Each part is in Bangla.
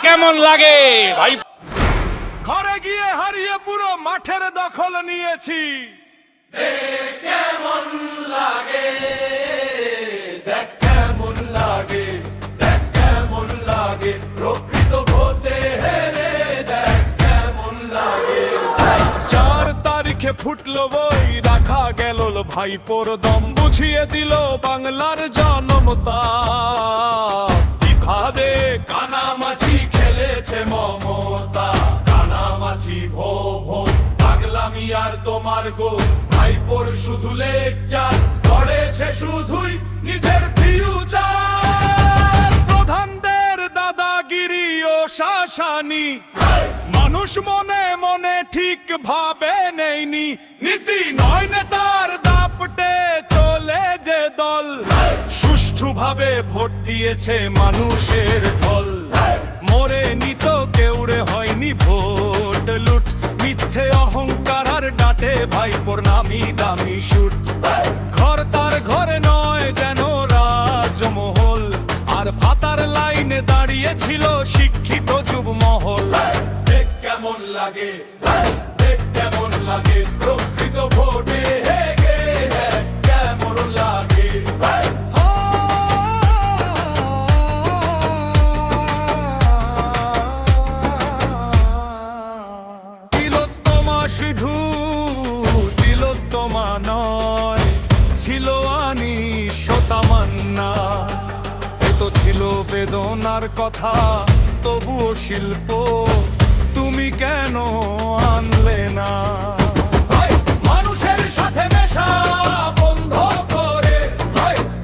কেমন লাগে ভাই? ঘরে গিয়ে হারিয়ে পুরো মাঠের দখল নিয়েছি। কেমন লাগে, দেখ কেমন লাগে, দেখ কেমন লাগে, প্রকৃত ভোটে হেরে দেখ কেমন লাগে। 4 তারিখে ফুটলো বই, রাখা গেল ভাইপোর দম, বুঝিয়ে দিল বাংলার জনমতা। খাদে কানামাছি খেলেছে মমতা, কানামাছি ভো ভো, পাগলামি আর তোমার গো, ভাইপোর শুধু লেকচার, করেছে শুধুই নিজের ফিউচার। প্রধানদের দাদাগিরি ও শাসানি মানুষ মনে মনে ঠিক ভাবে নেইনি, নীতি নয় নেতার দাপটে চলে যে দল, সুষ্ঠুভাবে ভোট দিয়েছে মানুষের ঢল। মরে নিত কেউরে হয়নি ভোট লুট, মিথ্যে অহংকার আর ডাটে ভাইপোর নামি দামি সুট। ঘর তার ঘরে নয় যেন রাজমহল, আর ভাতার লাইনে দাঁড়িয়েছিল শিক্ষিত যুব মহল। দেখ কেমন লাগে, দেখ কেমন লাগে, প্রকৃত ভোটে হেগে কেমন লাগে। শুধু তিলোত্তমা নয়, ছিল আনি শতামান্না, এ তো ছিল বেদনার কথা, তবুও শিল্প তুমি কেন আনলে না? মানুষের সাথে মেশা বন্ধ করে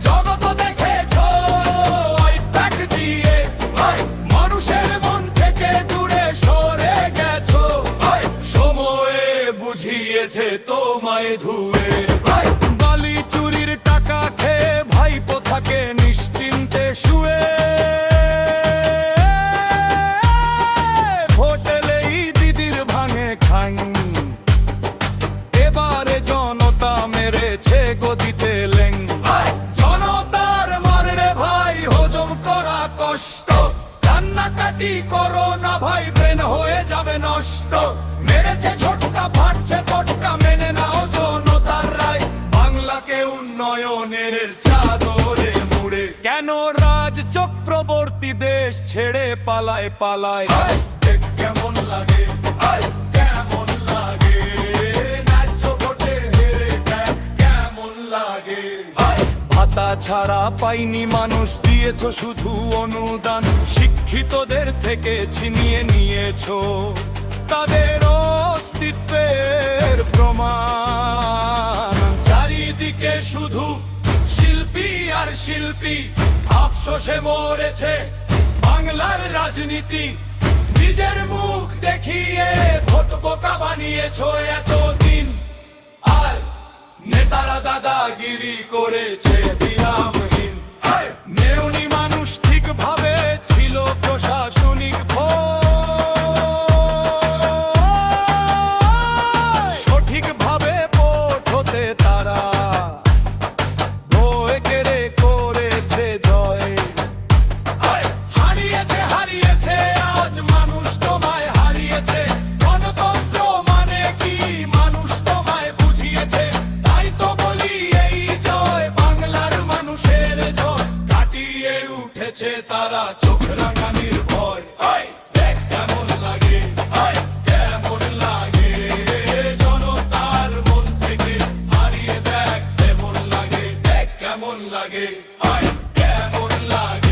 জগৎ দেখেছ প্যাক দিয়ে, মানুষের মন থেকে দূরে সরে গেছো, সময়ে বুঝিয়েছে তোমায় ধুয়ে। বালি চুরির টাকা খেয়ে ভাইপো থাকে নিশ্চিন্তে শুয়ে, ভোটেলেই দিদির ভাঙে খাই, এবারে জনতা মেরেছে গদিতে লেং। জনতার মাররে ভাই হজম করা কষ্ট, কান্নাকাটি করো না ভাই, ব্রেন হয়ে যাবে নষ্ট। মেরেছে ঝটকা, ফাটছে পটকা, মেনে নাও জনতার রায়, বাংলাকে উন্নয়নের চাদরে মুড়ে। কেন রাজ চক্রবর্তী দেশ ছেড়ে পালায় পালায়, দেখ কেমন লাগে, কেমন লাগে, ন্যায্য ভোটে হেরে দেখ কেমন লাগে। ভাতা ছাড়া পাইনি মানুষ, দিয়েছ শুধু অনুদান, শিক্ষিতদের থেকে ছিনিয়ে নিয়েছো তাদের অস্তিত্বের প্রমাণ। চারিদিকে শুধু শিল্পী আর শিল্পী, আফসোসে মরেছে বাংলার রাজনীতি। নিজের মুখ দেখিয়ে ভোট বোকা বানিয়েছো এতদিন, আর নেতারা দাদাগিরি করেছে বিরামহীন। নেউনি মানুষ ঠিকভাবে ছিল প্রশাসনিক ভোট, সঠিকভাবে ভোট হতে তারা ভয় কেড়ে করেছে জয়। হারিয়েছে হারিয়েছে আজ মানুষ তোমায় হারিয়েছে, গণতন্ত্র মানে কি মানুষ তোমায় বুঝিয়েছে। তাই তো বলি এই জয় বাংলার মানুষের জয়, কাটিয়ে উঠেছে তারা চোখ রাঙানির ভয়। দেখ কেমন লাগে, কেমন লাগে, জনতার মন থেকে হারিয়ে দেখ কেমন লাগে, দেখ কেমন লাগে, কেমন লাগে।